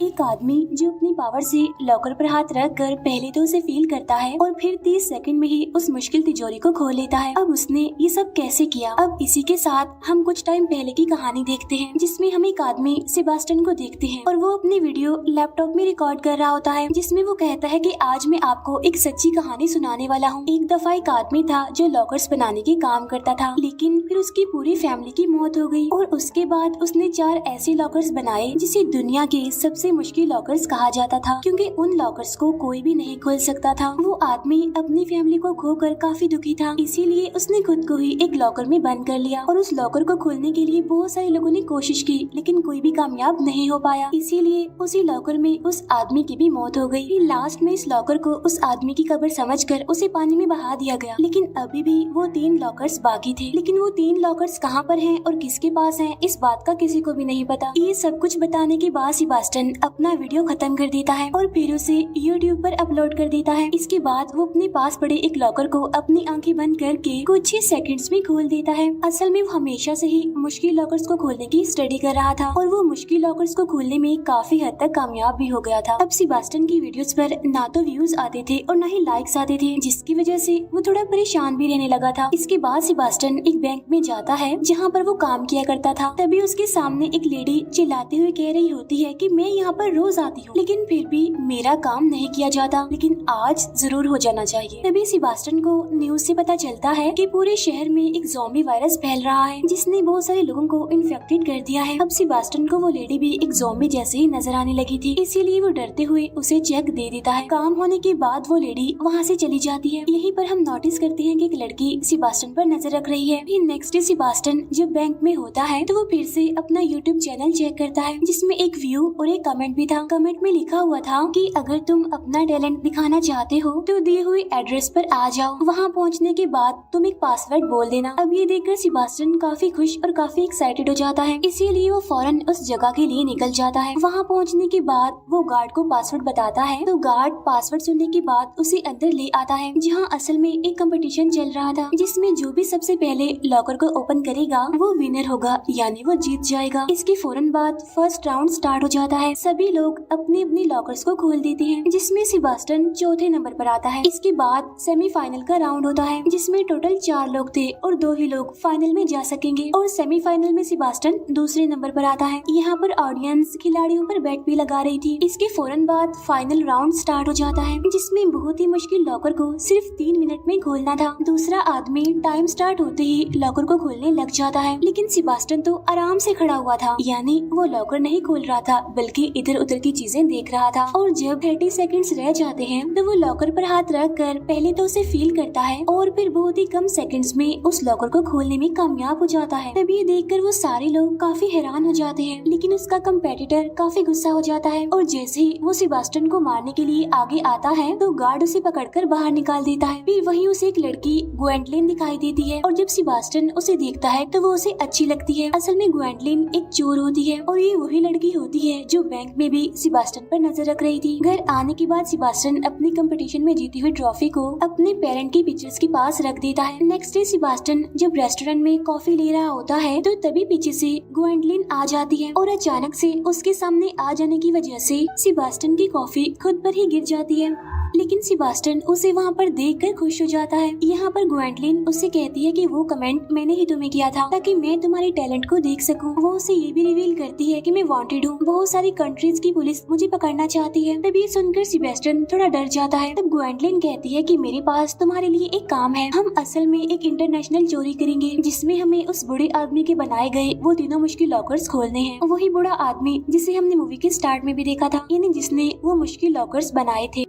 एक आदमी जो अपनी पावर से लॉकर पर हाथ रख कर पहले तो उसे फील करता है और फिर 30 सेकंड में ही उस मुश्किल तिजोरी को खोल लेता है। अब उसने ये सब कैसे किया? अब इसी के साथ हम कुछ टाइम पहले की कहानी देखते हैं, जिसमें हम एक आदमी सेबास्टियन को देखते हैं और वो अपनी वीडियो लैपटॉप में रिकॉर्ड कर रहा होता है, जिसमें वो कहता है कि आज मैं आपको एक सच्ची कहानी सुनाने वाला हूँ। एक दफा एक आदमी था जो लॉकर्स बनाने के काम करता था, लेकिन फिर उसकी पूरी फैमिली की मौत हो गई और उसके बाद उसने 4 ऐसे लॉकर्स बनाए जिसे दुनिया के सबसे मुश्किल लॉकर्स कहा जाता था, क्योंकि उन लॉकर्स को कोई भी नहीं खोल सकता था। वो आदमी अपनी फैमिली को खोकर काफी दुखी था, इसीलिए उसने खुद को ही एक लॉकर में बंद कर लिया और उस लॉकर को खोलने के लिए बहुत सारे लोगों ने कोशिश की, लेकिन कोई भी कामयाब नहीं हो पाया। इसीलिए उसी लॉकर में उस आदमी की भी मौत हो गई। लास्ट में इस लॉकर को उस आदमी की कब्र समझकर उसे पानी में बहा दिया गया, लेकिन अभी भी वो 3 लॉकर्स बाकी थे। लेकिन वो 3 लॉकर्स कहाँ पर हैं और किसके पास हैं, इस बात का किसी को भी नहीं पता। ये सब कुछ बताने के बाद सेबास्टियन अपना वीडियो खत्म कर देता है और फिर उसे YouTube पर अपलोड कर देता है। इसके बाद वो अपने पास पड़े एक लॉकर को अपनी आंखें बंद करके कुछ ही सेकंड्स में खोल देता है। असल में वो हमेशा से ही मुश्किल लॉकर्स को खोलने की स्टडी कर रहा था और वो मुश्किल लॉकर्स को खोलने में काफी हद तक कामयाब भी हो गया था। अब सेबास्टियन की वीडियोस पर ना तो व्यूज आते थे और ना ही लाइक्स आते थे, जिसकी वजह से वो थोड़ा परेशान भी रहने लगा था। इसके बाद सेबास्टियन एक बैंक में जाता है जहाँ पर वो काम किया करता था। तभी उसके सामने एक लेडी चिल्लाते हुए कह रही होती है कि मैं यहाँ पर रोज आती हूँ, लेकिन फिर भी मेरा काम नहीं किया जाता, लेकिन आज जरूर हो जाना चाहिए। तभी सेबास्टियन को न्यूज से पता चलता है कि पूरे शहर में एक ज़ॉम्बी वायरस फैल रहा है, जिसने बहुत सारे लोगों को इन्फेक्टेड कर दिया है। अब सेबास्टियन को वो लेडी भी एक ज़ॉम्बी जैसे ही नजर आने लगी थी, इसीलिए वो डरते हुए उसे चेक दे देता है। काम होने के बाद वो लेडी वहाँ से चली जाती है। यहीं पर हम नोटिस करते हैं कि एक लड़की सेबास्टियन पर नजर रख रही है। फिर नेक्स्ट डे सेबास्टियन जब बैंक में होता है तो वो फिर से अपना YouTube चैनल चेक करता है, जिसमें एक व्यू और एक कमेंट भी था। कमेंट में लिखा हुआ था कि अगर तुम अपना टैलेंट दिखाना चाहते हो तो दिए हुए एड्रेस पर आ जाओ, वहाँ पहुँचने के बाद तुम एक पासवर्ड बोल देना। अब ये देखकर सेबास्टियन काफी खुश और काफी एक्साइटेड हो जाता है, इसीलिए वो फौरन उस जगह के लिए निकल जाता है। वहाँ पहुँचने के बाद वो गार्ड को पासवर्ड बताता है तो गार्ड पासवर्ड सुनने के बाद उसे अंदर ले आता है, जहाँ असल में एक कंपटीशन चल रहा था, जिसमें जो भी सबसे पहले लॉकर को ओपन करेगा वो विनर होगा, यानी वो जीत जाएगा। इसके फौरन बाद फर्स्ट राउंड स्टार्ट हो जाता है। सभी लोग अपने अपने लॉकर्स को खोल देते हैं, जिसमें सेबास्टियन चौथे नंबर पर आता है। इसके बाद सेमीफाइनल का राउंड होता है, जिसमें टोटल 4 लोग थे और 2 ही लोग फाइनल में जा सकेंगे और सेमीफाइनल में सेबास्टियन दूसरे नंबर पर आता है। यहाँ पर ऑडियंस खिलाड़ियों पर बेट भी लगा रही थी। इसके फौरन बाद फाइनल राउंड स्टार्ट हो जाता है, जिसमें बहुत ही मुश्किल लॉकर को सिर्फ 3 मिनट में खोलना था। दूसरा आदमी टाइम स्टार्ट होते ही लॉकर को खोलने लग जाता है, लेकिन सेबास्टियन तो आराम से खड़ा हुआ था, यानी वो लॉकर नहीं खोल रहा था बल्कि इधर उधर की चीजें देख रहा था। और जब 30 सेकंड्स रह जाते हैं तो वो लॉकर पर हाथ रख कर पहले तो उसे फील करता है और फिर बहुत ही कम सेकंड्स में उस लॉकर को खोलने में कामयाब हो जाता है। तभी ये देखकर वो सारे लोग काफी हैरान हो जाते हैं, लेकिन उसका कंपेटिटर काफी गुस्सा हो जाता है और जैसे ही वो सेबास्टियन को मारने के लिए आगे आता है तो गार्ड उसे पकड़कर बाहर निकाल देता है। फिर वहीं उसे एक लड़की ग्वेंडलिन दिखाई देती है और जब सेबास्टियन उसे देखता है तो वो उसे अच्छी लगती है। असल में ग्वेंडलिन एक चोर होती है और ये वही लड़की होती है जो बैंक में भी सेबास्टियन पर नजर रख रही थी। घर आने के बाद सेबास्टियन अपनी कंपटीशन में जीती हुई ट्रॉफी को अपने पेरेंट की पिक्चर्स के पास रख देता है। नेक्स्ट डे सेबास्टियन जब रेस्टोरेंट में कॉफी ले रहा होता है तो तभी पीछे से ग्वेंडलिन आ जाती है और अचानक से उसके सामने आ जाने की वजह से सेबास्टियन की कॉफी खुद पर ही गिर जाती है, लेकिन सेबास्टियन उसे वहाँ पर देखकर खुश हो जाता है। यहाँ पर ग्वेंडलिन उससे कहती है कि वो कमेंट मैंने ही तुम्हें किया था ताकि मैं तुम्हारे टैलेंट को देख सकूं। वो उसे ये भी रिवील करती है कि मैं वांटेड हूँ, बहुत सारी कंट्रीज की पुलिस मुझे पकड़ना चाहती है। तब ये सुनकर सेबास्टियन थोड़ा डर जाता है। तब ग्वेंडलिन कहती है कि मेरे पास तुम्हारे लिए एक काम है। हम असल में एक इंटरनेशनल चोरी करेंगे, जिसमें हमें उस बूढ़े आदमी के बनाए गए वो तीनों मुश्किल लॉकर्स खोलने हैं। वही बूढ़ा आदमी जिसे हमने मूवी के स्टार्ट में भी देखा था, यानी जिसने वो मुश्किल लॉकर्स बनाए थे।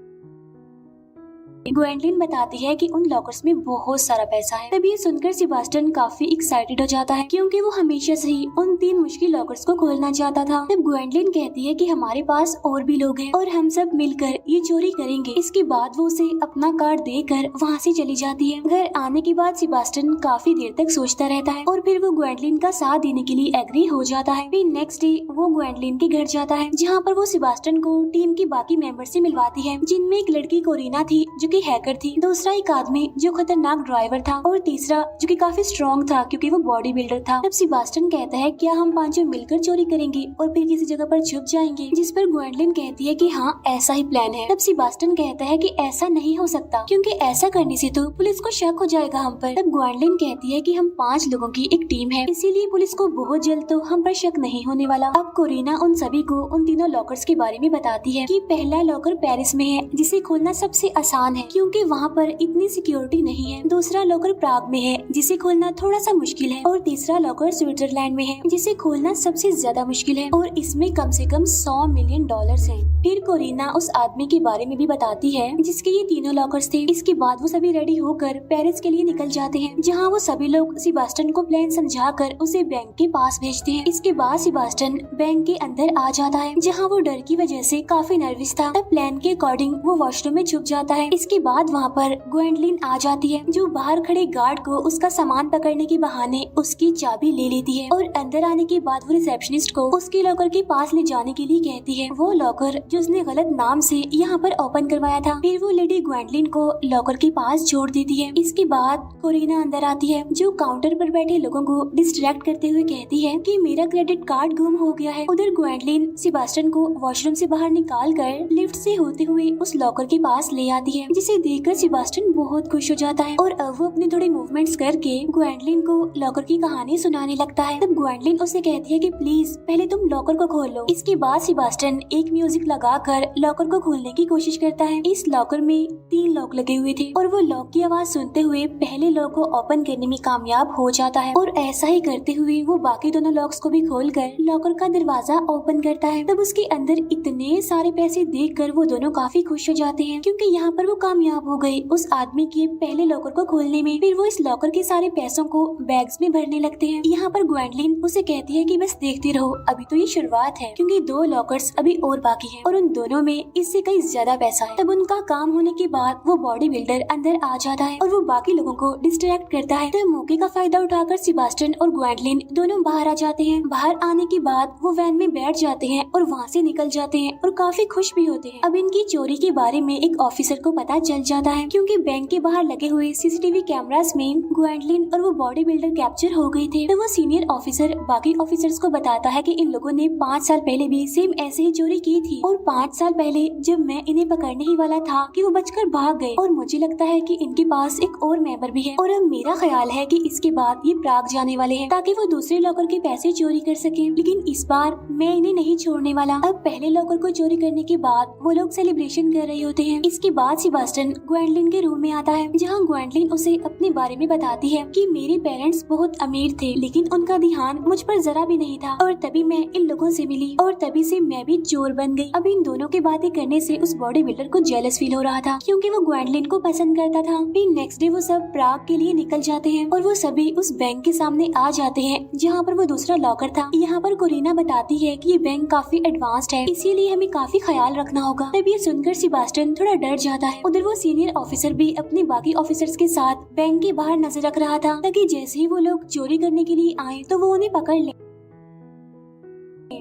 ग्वेंडलिन बताती है कि उन लॉकर्स में बहुत सारा पैसा है। तभी ये सुनकर सेबास्टियन काफी एक्साइटेड हो जाता है, क्योंकि वो हमेशा से ही उन 3 मुश्किल लॉकर्स को खोलना चाहता था। तब ग्वेंडलिन कहती है कि हमारे पास और भी लोग हैं और हम सब मिलकर ये चोरी करेंगे। इसके बाद वो उसे अपना कार्ड देकर वहाँ से चली जाती है। घर आने के बाद सेबास्टियन काफी देर तक सोचता रहता है और फिर वो ग्वेंडलिन का साथ देने के लिए एग्री हो जाता है। फिर नेक्स्ट डे वो ग्वेंडलिन के घर जाता है, जहाँ पर वो सेबास्टियन को टीम के बाकी मेंबर से मिलवाती है, जिनमें एक लड़की कोरिना थी जो कि हैकर थी, दूसरा एक आदमी जो खतरनाक ड्राइवर था और तीसरा जो कि काफी स्ट्रॉन्ग था क्योंकि वो बॉडी बिल्डर था। तब सेबास्टियन कहता है क्या हम पांचों मिलकर चोरी करेंगे और फिर किसी जगह पर छुप जाएंगे, जिस पर ग्वेंडलिन कहती है कि हाँ ऐसा ही प्लान है। तब सेबास्टियन कहता है कि ऐसा नहीं हो सकता क्योंकि ऐसा करने से तो पुलिस को शक हो जाएगा हम पर। तब ग्वेंडलिन कहती है कि हम 5 लोगों की एक टीम है, इसीलिए पुलिस को बहुत जल्द तो हम पर शक नहीं होने वाला। अब कोरिना उन सभी को उन तीनों लॉकर्स के बारे में बताती है कि पहला लॉकर पेरिस में है जिसे खोलना सबसे आसान है क्योंकि वहाँ पर इतनी सिक्योरिटी नहीं है। दूसरा लॉकर प्राग में है जिसे खोलना थोड़ा सा मुश्किल है और तीसरा लॉकर स्विट्जरलैंड में है जिसे खोलना सबसे ज्यादा मुश्किल है और इसमें कम से कम $100 मिलियन हैं। फिर कोरिना उस आदमी के बारे में भी बताती है जिसके ये तीनों लॉकर्स थे। इसके बाद वो सभी रेडी होकर पेरिस के लिए निकल जाते हैं जहाँ वो सभी लोग सेबास्टियन को प्लान समझाकर उसे बैंक के पास भेजते हैं। इसके बाद सेबास्टियन बैंक के अंदर आ जाता है जहाँ वो डर की वजह से काफी नर्वस था। तब प्लान के अकॉर्डिंग वो वॉशरूम में छुप जाता है। इसके बाद वहाँ पर ग्वेंडलिन आ जाती है जो बाहर खड़े गार्ड को उसका सामान पकड़ने के बहाने उसकी चाबी ले लेती है और अंदर आने के बाद वो रिसेप्शनिस्ट को उसके लॉकर के पास ले जाने के लिए कहती है, वो लॉकर जो उसने गलत नाम से यहाँ पर ओपन करवाया था। फिर वो लेडी ग्वेंडलिन को लॉकर के पास छोड़ देती है। इसके बाद कोरिना अंदर आती है जो काउंटर पर बैठे लोगों को डिस्ट्रैक्ट करते हुए कहती है कि मेरा क्रेडिट कार्ड गुम हो गया है। उधर ग्वेंडलिन सेबास्टियन को वॉशरूम से बाहर निकाल कर लिफ्ट से होते हुए उस लॉकर के पास ले आती है जिसे देखकर सेबास्टियन बहुत खुश हो जाता है और अब वो अपने थोड़े मूवमेंट्स करके ग्वेंडलिन को लॉकर की कहानी सुनाने लगता है। तब ग्वेंडलिन उसे कहती है कि प्लीज पहले तुम लॉकर को खोल लो। इसके बाद सेबास्टियन एक म्यूजिक लगाकर लॉकर को खोलने की कोशिश करता है। इस लॉकर में 3 लॉक लगे हुए थे और वो लॉक की आवाज सुनते हुए पहले लॉक को ओपन करने में कामयाब हो जाता है और ऐसा ही करते हुए वो बाकी दोनों लॉक्स को भी खोलकर लॉकर का दरवाजा ओपन करता है। तब उसके अंदर इतने सारे पैसे देखकर वो दोनों काफी खुश हो जाते हैं क्योंकि यहाँ पर वो कामयाब हो गए उस आदमी के पहले लॉकर को खोलने में। फिर वो इस लॉकर के सारे पैसों को बैग्स में भरने लगते हैं। यहाँ पर ग्वेंडलिन उसे कहती है कि बस देखते रहो, अभी तो ये शुरुआत है क्योंकि 2 लॉकर्स अभी और बाकी हैं और उन दोनों में इससे कई ज्यादा पैसा है। तब उनका काम होने के बाद वो बॉडी बिल्डर अंदर आ जाता है और वो बाकी लोगों को डिस्ट्रैक्ट करता है। तो मौके का फायदा उठाकर सेबास्टियन और ग्वेंडलिन दोनों बाहर आ जाते हैं। बाहर आने के बाद वो वैन में बैठ जाते हैं और वहाँ से निकल जाते हैं और काफी खुश भी होते हैं। अब इनकी चोरी के बारे में एक ऑफिसर को पता चल जाता है क्योंकि बैंक के बाहर लगे हुए सीसीटीवी कैमरास में ग्वेंडलिन और वो बॉडी बिल्डर कैप्चर हो गए थे। तो वो सीनियर ऑफिसर बाकी ऑफिसर्स को बताता है कि इन लोगों ने 5 साल पहले भी सेम ऐसे ही चोरी की थी और 5 साल पहले जब मैं इन्हें पकड़ने ही वाला था कि वो बचकर भाग गए और मुझे लगता है कि इनके पास एक और मेंबर भी है और अब मेरा ख्याल है कि इसके बाद ये प्राग जाने वाले हैं ताकि वो दूसरे लॉकर के पैसे चोरी कर सके। लेकिन इस बार मैं इन्हें नहीं छोड़ने वाला। अब पहले लॉकर को चोरी करने के बाद वो लोग सेलिब्रेशन कर रहे होते हैं। इसके बाद सेबास्टियन ग्वेंडलिन के रूम में आता है जहाँ ग्वेंडलिन उसे अपने बारे में बताती है कि मेरे पेरेंट्स बहुत अमीर थे लेकिन उनका ध्यान मुझ पर जरा भी नहीं था और तभी मैं इन लोगों से मिली और तभी से मैं भी चोर बन गई। अब इन दोनों की बातें करने से उस बॉडी बिल्डर को जेलस फील हो रहा था क्योंकि वो ग्वेंडलिन को पसंद करता था। फिर नेक्स्ट डे वो सब प्राग के लिए निकल जाते हैं और वो सभी उस बैंक के सामने आ जाते हैं जहाँ पर वो दूसरा लॉकर था। यहाँ पर कोरिना बताती है कि ये बैंक काफी एडवांस्ड है इसीलिए हमें काफी ख्याल रखना होगा। तब ये सुनकर सेबास्टियन थोड़ा डर जाता है। उधर वो सीनियर ऑफिसर भी अपने बाकी ऑफिसर्स के साथ बैंक के बाहर नजर रख रहा था ताकि जैसे ही वो लोग चोरी करने के लिए आए तो वो उन्हें पकड़ ले।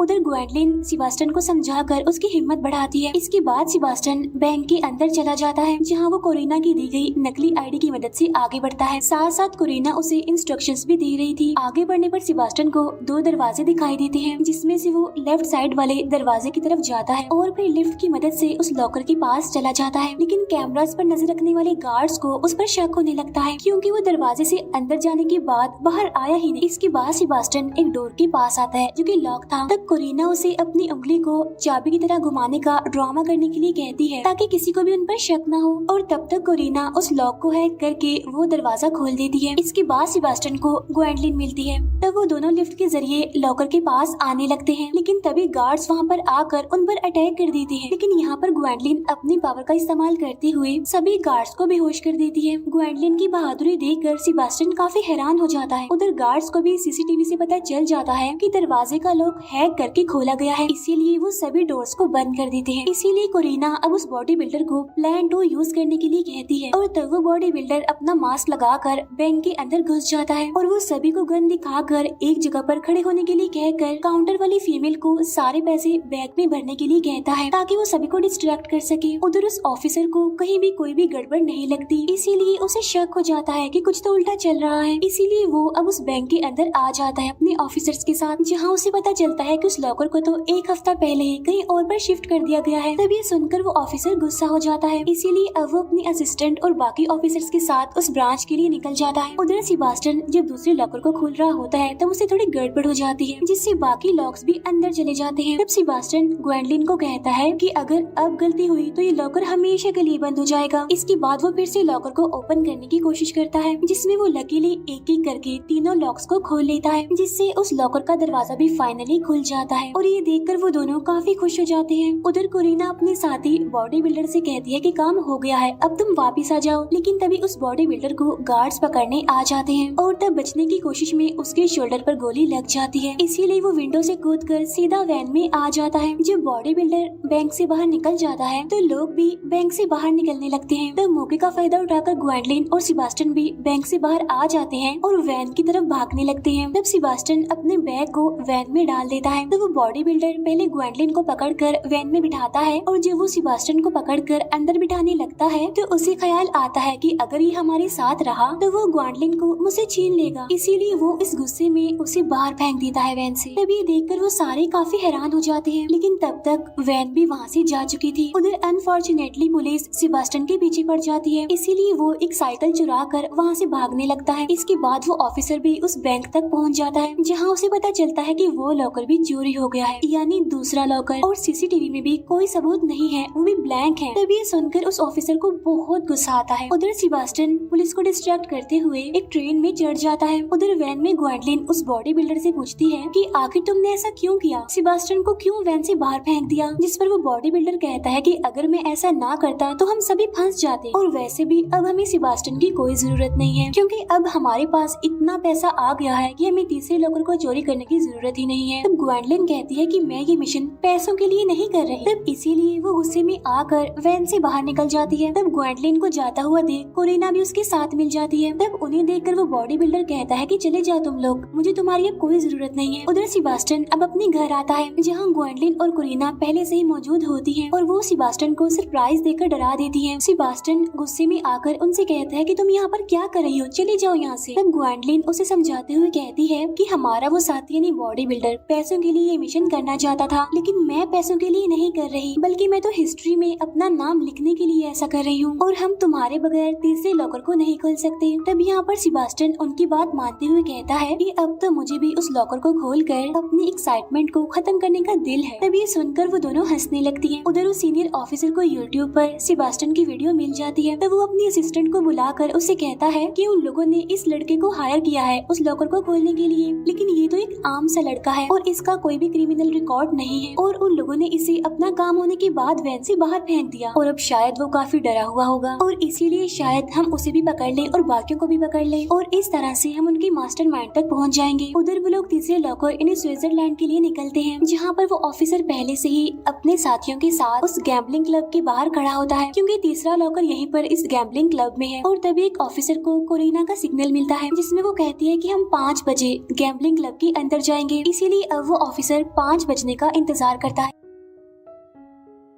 उधर ग्वेंडलिन सेबास्टियन को समझाकर उसकी हिम्मत बढ़ाती है। इसके बाद सेबास्टियन बैंक के अंदर चला जाता है जहां वो कोरिना की दी गई नकली आईडी की मदद से आगे बढ़ता है। साथ साथ कोरिना उसे इंस्ट्रक्शंस भी दे रही थी। आगे बढ़ने पर सेबास्टियन को 2 दरवाजे दिखाई देते हैं जिसमें से वो लेफ्ट साइड वाले दरवाजे की तरफ जाता है और फिर लिफ्ट की मदद से उस लॉकर के पास चला जाता है। लेकिन कैमरास पर नजर रखने वाले गार्ड्स को उस पर शक होने लगता है क्योंकि वो दरवाजे से अंदर जाने के बाद बाहर आया ही नहीं। इसके बाद सेबास्टियन एक डोर के पास आता है जो कि लॉक था। तब कोरिना उसे अपनी उंगली को चाबी की तरह घुमाने का ड्रामा करने के लिए कहती है ताकि किसी को भी उन पर शक न हो और तब तक कोरिना उस लॉक को हैक करके वो दरवाजा खोल देती है। इसके बाद सेबास्टियन को ग्वेंडलिन मिलती है। तब वो दोनों लिफ्ट के जरिए लॉकर के पास आने लगते हैं लेकिन तभी गार्ड्स वहाँ पर आकर उन पर अटैक कर देते हैं। लेकिन यहाँ पर ग्वेंडलिन अपनी पावर का इस्तेमाल करते हुए सभी गार्ड्स को बेहोश कर देती है। ग्वेंडलिन की बहादुरी देखकर सेबास्टियन काफी हैरान हो जाता है। उधर गार्ड्स को भी सीसीटीवी से पता चल जाता है कि दरवाजे का लॉक हैक हैक करके खोला गया है, इसीलिए वो सभी डोर्स को बंद कर देते हैं। इसीलिए कोरिना अब उस बॉडी बिल्डर को प्लान 2 यूज करने के लिए कहती है और तब वो बॉडी बिल्डर अपना मास्क लगाकर बैंक के अंदर घुस जाता है और वो सभी को गन दिखाकर एक जगह पर खड़े होने के लिए कहकर काउंटर वाली फीमेल को सारे पैसे बैग में भरने के लिए कहता है ताकि वो सभी को डिस्ट्रैक्ट कर सके। उधर उस ऑफिसर को कहीं भी कोई भी गड़बड़ नहीं लगती, इसीलिए उसे शक हो जाता है कि कुछ तो उल्टा चल रहा है। इसीलिए वो अब उस बैंक के अंदर आ जाता है अपने ऑफिसर्स के साथ, जहाँ उसे पता चलता है कि उस लॉकर को तो एक हफ्ता पहले ही कहीं और पर शिफ्ट कर दिया गया है। तब ये सुनकर वो ऑफिसर गुस्सा हो जाता है, इसीलिए अब वो अपनी असिस्टेंट और बाकी ऑफिसर्स के साथ उस ब्रांच के लिए निकल जाता है। उधर सेबास्टियन जब दूसरे लॉकर को खोल रहा होता है तब उसे थोड़ी गड़बड़ हो जाती है, जिससे बाकी लॉक्स भी अंदर चले जाते हैं। तब सेबास्टियन ग्वेंडलिन को कहता है कि अगर अब गलती हुई तो ये लॉकर हमेशा के लिए बंद हो जाएगा। इसके बाद वो फिर से लॉकर को ओपन करने की कोशिश करता है, जिसमें वो लकीली एक एक करके तीनों लॉक्स को खोल लेता है, जिससे उस लॉकर का दरवाजा भी फाइनली खुल जाता है और ये देखकर वो दोनों काफी खुश हो जाते हैं। उधर कोरिना अपने साथी बॉडी बिल्डर से कहती है कि काम हो गया है, अब तुम वापिस आ जाओ। लेकिन तभी उस बॉडी बिल्डर को गार्ड्स पकड़ने आ जाते हैं और तब बचने की कोशिश में उसके शोल्डर पर गोली लग जाती है, इसीलिए वो विंडो से कूदकर सीधा वैन में आ जाता है। जब बॉडी बिल्डर बैंक से बाहर निकल जाता है तो लोग भी बैंक से बाहर निकलने लगते हैं। तब मौके का फायदा उठाकर ग्वेंडलिन और सेबास्टियन भी बैंक से बाहर आ जाते हैं और वैन की तरफ भागने लगते हैं। तब सेबास्टियन अपने बैग को वैन में डाल देता है। तो वो बॉडी बिल्डर पहले ग्वेंडलिन को पकड़कर वैन में बिठाता है और जब वो सेबास्टियन को पकड़कर अंदर बिठाने लगता है तो उसे ख्याल आता है कि अगर ये हमारे साथ रहा तो वो ग्वेंडलिन को मुझसे छीन लेगा, इसीलिए वो इस गुस्से में उसे बाहर फेंक देता है वैन से। तभी देखकर वो सारे काफी हैरान हो जाते हैं, लेकिन तब तक वैन भी वहाँ से जा चुकी थी। उधर अनफॉर्चुनेटली पुलिस सेबास्टियन के पीछे पड़ जाती है, इसीलिए वो एक साइकिल चुरा कर वहाँ से भागने लगता है। इसके बाद वो ऑफिसर भी उस बैंक तक पहुँच जाता है, जहाँ उसे पता चलता है कि वो लॉकर भी चोरी हो गया है, यानी दूसरा लॉकर, और सीसीटीवी में भी कोई सबूत नहीं है, वो भी ब्लैंक है। तभी ये सुनकर उस ऑफिसर को बहुत गुस्सा आता है। उधर सेबास्टियन पुलिस को डिस्ट्रैक्ट करते हुए एक ट्रेन में चढ़ जाता है। उधर वैन में ग्वेंडलिन उस बॉडी बिल्डर से पूछती है कि आखिर तुमने ऐसा क्यों किया, सेबास्टियन को क्यों वैन से बाहर फेंक दिया। जिस पर वो बॉडी बिल्डर कहता है कि अगर मैं ऐसा ना करता तो हम सभी फंस जाते, और वैसे भी अब हमें सेबास्टियन की कोई जरूरत नहीं है, क्योंकि अब हमारे पास इतना पैसा आ गया है कि हमें तीसरे लॉकर को चोरी करने की जरूरत ही नहीं है। तब ग्वेंडलिन कहती है कि मैं ये मिशन पैसों के लिए नहीं कर रही। तब इसीलिए वो गुस्से में आकर वैन से बाहर निकल जाती है। तब ग्वेंडलिन को जाता हुआ देख कोरिना भी उसके साथ मिल जाती है। तब उन्हें देखकर वो बॉडी बिल्डर कहता है कि चले जाओ तुम लोग, मुझे तुम्हारी अब कोई जरूरत नहीं है। उधर सेबास्टियन अब अपने घर आता है, जहाँ ग्वेंडलिन और कोरिना पहले से ही मौजूद होती हैं और वो सेबास्टियन को सरप्राइज देकर डरा देती हैं। सेबास्टियन गुस्से में आकर उनसे कहता है कि तुम यहाँ पर क्या कर रही हो, चले जाओ यहाँ से। तब ग्वेंडलिन उसे समझाते हुए कहती है कि हमारा वो साथी यानी बॉडी बिल्डर पैसों के लिए ये मिशन करना चाहता था, लेकिन मैं पैसों के लिए नहीं कर रही, बल्कि मैं तो हिस्ट्री में अपना नाम लिखने के लिए ऐसा कर रही हूँ, और हम तुम्हारे बगैर तीसरे लॉकर को नहीं खोल सकते। तब यहाँ पर सेबास्टियन उनकी बात मानते हुए कहता है कि अब तो मुझे भी उस लॉकर को खोलकर अपनी एक्साइटमेंट को खत्म करने का दिल है। तब ये सुनकर वो दोनों हंसने लगती हैं। उधर उस सीनियर ऑफिसर को यूट्यूब पर सेबास्टियन की वीडियो मिल जाती है। तब वो अपनी असिस्टेंट को बुलाकर उससे कहता है कि उन लोगों ने इस लड़के को हायर किया है उस लॉकर को खोलने के लिए, लेकिन ये तो एक आम सा लड़का है और इसका कोई भी क्रिमिनल रिकॉर्ड नहीं है, और उन लोगों ने इसे अपना काम होने के बाद वैन से बाहर फेंक दिया, और अब शायद वो काफी डरा हुआ होगा, और इसीलिए शायद हम उसे भी पकड़ ले और बाकियों को भी पकड़ ले, और इस तरह से हम उनके मास्टरमाइंड तक पहुंच जाएंगे। उधर वो लोग तीसरे लॉकर यानी स्विट्जरलैंड के लिए निकलते हैं, जहाँ पर वो ऑफिसर पहले से ही अपने साथियों के साथ उस गैम्बलिंग क्लब के बाहर खड़ा होता है, क्योंकि तीसरा लॉकर यहीं पर इस गैम्बलिंग क्लब में है। और तभी एक ऑफिसर को कोरिना का सिग्नल मिलता है, जिसमें वो कहती है कि हम 5 बजे गैम्बलिंग क्लब के अंदर जाएंगे, इसीलिए अब वो ऑफिसर 5 बजने का इंतजार करता है।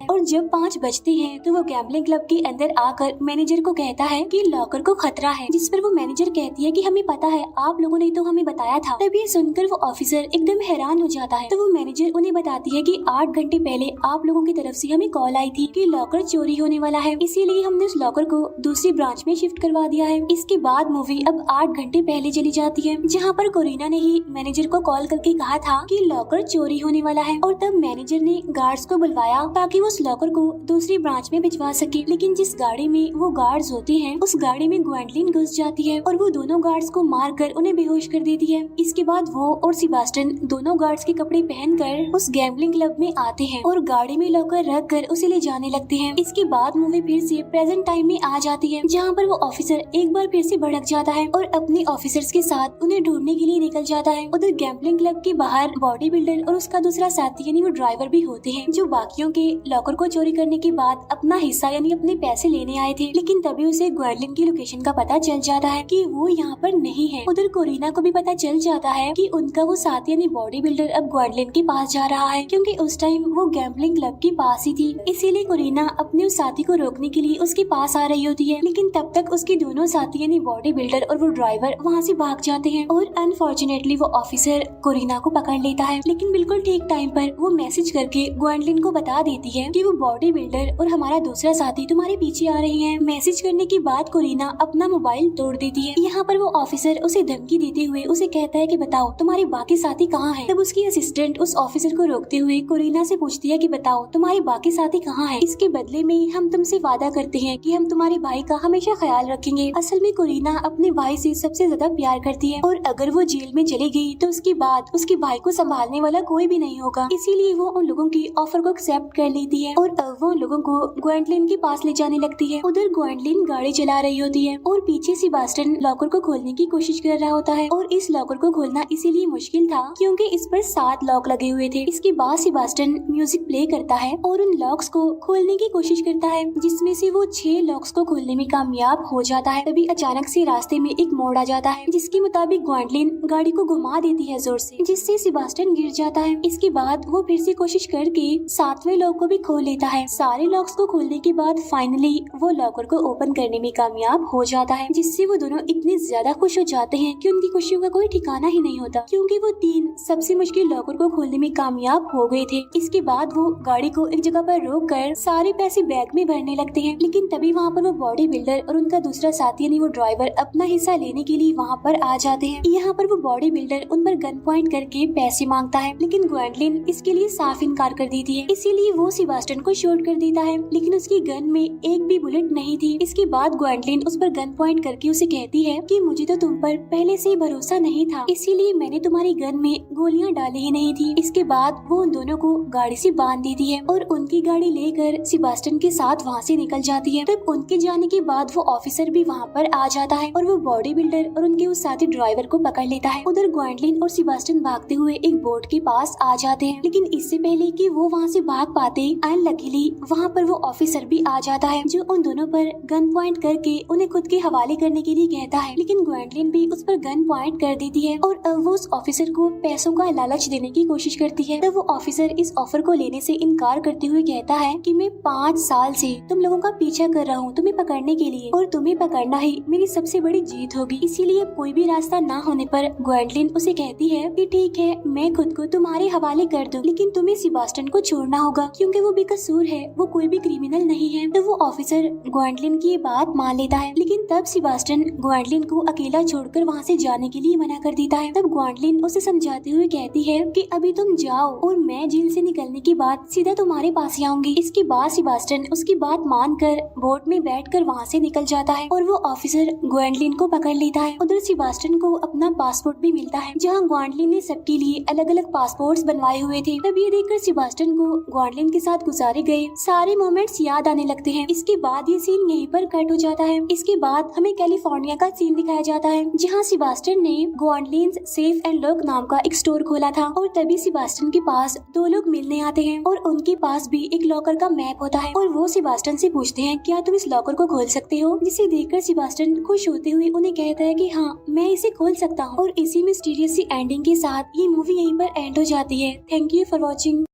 और जब 5 बजते हैं तो वो गैम्बलिंग क्लब के अंदर आकर मैनेजर को कहता है कि लॉकर को खतरा है, जिस पर वो मैनेजर कहती है कि हमें पता है, आप लोगों ने तो हमें बताया था। तब ये सुनकर वो ऑफिसर एकदम हैरान हो जाता है। तो वो मैनेजर उन्हें बताती है कि 8 घंटे पहले आप लोगों की तरफ से हमें कॉल आई थी कि लॉकर चोरी होने वाला है, इसीलिए हमने उस लॉकर को दूसरी ब्रांच में शिफ्ट करवा दिया है। इसके बाद मूवी अब 8 घंटे पहले चली जाती है, जहाँ पर कोरिना ने ही मैनेजर को कॉल करके कहा था कि लॉकर चोरी होने वाला है, और तब मैनेजर ने गार्ड्स को बुलवाया ताकि वो उस लॉकर को दूसरी ब्रांच में भिजवा सके। लेकिन जिस गाड़ी में वो गार्ड्स होते हैं उस गाड़ी में ग्वेंडलिन घुस जाती है और वो दोनों गार्ड्स को मार कर उन्हें बेहोश कर देती है। इसके बाद वो और सेबास्टियन दोनों गार्ड्स के कपड़े पहनकर उस गैम्बलिंग क्लब में आते हैं और गाड़ी में लॉकर रख कर उसे ले जाने लगते हैं। इसके बाद मूवी फिर से प्रेजेंट टाइम में आ जाती है, जहाँ पर वो ऑफिसर एक बार फिर से भड़क जाता है और अपने ऑफिसर्स के साथ उन्हें ढूंढने के लिए निकल जाता है। उधर गैम्बलिंग क्लब के बाहर बॉडी बिल्डर और उसका दूसरा साथी यानी वो ड्राइवर भी होते हैं, जो बाकियों के लॉकर को चोरी करने के बाद अपना हिस्सा यानी अपने पैसे लेने आए थे। लेकिन तभी उसे ग्वेंडलिन की लोकेशन का पता चल जाता है कि वो यहाँ पर नहीं है। उधर कोरिना को भी पता चल जाता है कि उनका वो साथी यानी बॉडी बिल्डर अब ग्वेंडलिन के पास जा रहा है, क्योंकि उस टाइम वो गैम्बलिंग क्लब के पास ही थी। इसीलिए कोरिना अपने उस साथी को रोकने के लिए उसके पास आ रही होती है, लेकिन तब तक उसके दोनों साथी यानी बॉडी बिल्डर और वो ड्राइवर वहाँ से भाग जाते हैं और अनफॉर्चुनेटली वो ऑफिसर कोरिना को पकड़ लेता है। लेकिन बिल्कुल ठीक टाइम पर वो मैसेज करके ग्वेंडलिन को बता देती है कि वो बॉडी बिल्डर और हमारा दूसरा साथी तुम्हारे पीछे आ रहे हैं। मैसेज करने के बाद कोरिना अपना मोबाइल तोड़ देती है। यहाँ पर वो ऑफिसर उसे धमकी देते हुए उसे कहता है कि बताओ तुम्हारे बाकी साथी कहाँ हैं। तब उसकी असिस्टेंट उस ऑफिसर को रोकते हुए कोरिना से पूछती है कि बताओ तुम्हारे बाकी साथी कहाँ हैं। इसके बदले में हम तुमसे वादा करते हैं कि हम तुम्हारे भाई का हमेशा ख्याल रखेंगे। असल में कोरिना अपने भाई से सबसे ज्यादा प्यार करती है और अगर वो जेल में चली गई तो उसके बाद उसके भाई को संभालने वाला कोई भी नहीं होगा। इसीलिए वो उन लोगों की ऑफर को एक्सेप्ट कर लेती है और अब वो उन लोगों को ग्वेंडलिन के पास ले जाने लगती है। उधर ग्वेंडलिन गाड़ी चला रही होती है और पीछे सेबास्टियन लॉकर को खोलने की कोशिश कर रहा होता है और इस लॉकर को खोलना इसीलिए मुश्किल था क्योंकि इस पर 7 लॉक लगे हुए थे। इसके बाद सेबास्टियन म्यूजिक प्ले करता है और उन लॉक्स को खोलने की कोशिश करता है, जिसमें से वो 6 लॉक्स को खोलने में कामयाब हो जाता है। तभी अचानक से रास्ते में एक मोड़ आ जाता है, जिसके मुताबिक ग्वेंडलिन गाड़ी को घुमा देती है जोर से, जिससे सेबास्टियन गिर जाता है। इसके बाद वो फिर से कोशिश करके 7वें लॉक को भी खोल लेता है। सारे लॉक्स को खोलने के बाद फाइनली वो लॉकर को ओपन करने में कामयाब हो जाता है, जिससे वो दोनों इतने ज्यादा खुश हो जाते हैं कि उनकी खुशियों का कोई ठिकाना ही नहीं होता, क्योंकि वो 3 सबसे मुश्किल लॉकर को खोलने में कामयाब हो गए थे। इसके बाद वो गाड़ी को एक जगह पर रोक कर सारे पैसे बैग में भरने लगते हैं। लेकिन तभी वहाँ पर वो बॉडी बिल्डर और उनका दूसरा साथी यानी वो ड्राइवर अपना हिस्सा लेने के लिए वहाँ पर आ जाते हैं। यहाँ पर वो बॉडी बिल्डर उन पर गन पॉइंट करके पैसे मांगता है, लेकिन ग्वेंडलिन इसके लिए साफ इनकार कर देती है। इसीलिए वो सेबास्टियन को शूट कर देता है, लेकिन उसकी गन में एक भी बुलेट नहीं थी। इसके बाद ग्वेंडलिन उस पर गन पॉइंट करके उसे कहती है कि मुझे तो तुम पर पहले से ही भरोसा नहीं था, इसीलिए मैंने तुम्हारी गन में गोलियां डाली ही नहीं थी। इसके बाद वो उन दोनों को गाड़ी से बांध देती है और उनकी गाड़ी लेकर सेबास्टियन के साथ वहाँ से निकल जाती है। तब उनके जाने के बाद वो ऑफिसर भी वहाँ पर आ जाता है और वो बॉडी बिल्डर और उनके उस साथी ड्राइवर को पकड़ लेता है। उधर ग्वेंडलिन और सेबास्टियन भागते हुए एक बोट के पास आ जाते हैं, लेकिन इससे पहले कि वो वहाँ से भाग पाते अनलकीली वहाँ पर वो ऑफिसर भी आ जाता है, जो उन दोनों पर गन पॉइंट करके उन्हें खुद के हवाले करने के लिए कहता है। लेकिन ग्वेंडलिन भी उस पर गन पॉइंट कर देती है और अब वो उस ऑफिसर को पैसों का लालच देने की कोशिश करती है। तब वो ऑफिसर इस ऑफर को लेने से इनकार करते हुए कहता है कि मैं 5 साल से तुम लोगों का पीछा कर रहा हूँ तुम्हें पकड़ने के लिए, और तुम्हें पकड़ना ही मेरी सबसे बड़ी जीत होगी। इसीलिए कोई भी रास्ता ना होने पर ग्वेंडलिन उसे कहती है कि ठीक है मैं खुद को तुम्हारे हवाले कर दूं, लेकिन तुम्हें सेबास्टियन को छोड़ना होगा क्योंकि वो बेकसूर है, वो कोई भी क्रिमिनल नहीं है। तो वो ऑफिसर ग्वेंडलिन की ये बात मान लेता है, लेकिन तब सेबास्टियन ग्वेंडलिन को अकेला छोड़कर वहाँ से जाने के लिए मना कर देता है। तब ग्वेंडलिन उसे समझाते हुए कहती है कि अभी तुम जाओ और मैं जेल से निकलने के बाद सीधा तुम्हारे पास ही आऊंगी। इसके बाद सेबास्टियन उसकी बात मानकर बोट में बैठकर वहाँ से निकल जाता है और वो ऑफिसर ग्वेंडलिन को पकड़ लेता है। उधर सेबास्टियन को अपना पासपोर्ट भी मिलता है, जहाँ ग्वेंडलिन ने सबके लिए अलग अलग पासपोर्ट्स बनवाए हुए थे। तब ये देखकर सेबास्टियन को ग्वेंडलिन के साथ गुजारे गए सारे मोमेंट्स याद आने लगते हैं। इसके बाद ये सीन यहीं पर कट हो जाता है। इसके बाद हमें कैलिफोर्निया का सीन दिखाया जाता है, जहाँ सेबास्टियन ने ग्वेंडलिन सेफ एंड लॉक नाम का एक स्टोर खोला था और तभी सेबास्टियन के पास 2 लोग मिलने आते हैं और उनके पास भी एक लॉकर का मैप होता है और वो सेबास्टियन से पूछते हैं क्या तुम इस लॉकर को खोल सकते हो, जिसे देखकर सेबास्टियन खुश होते हुए उन्हें कहता है कि हाँ मैं इसे खोल सकता हूँ। और इसी मिस्टीरियस सी एंडिंग के साथ ये मूवी यहीं पर एंड हो जाती है। Thank you for watching.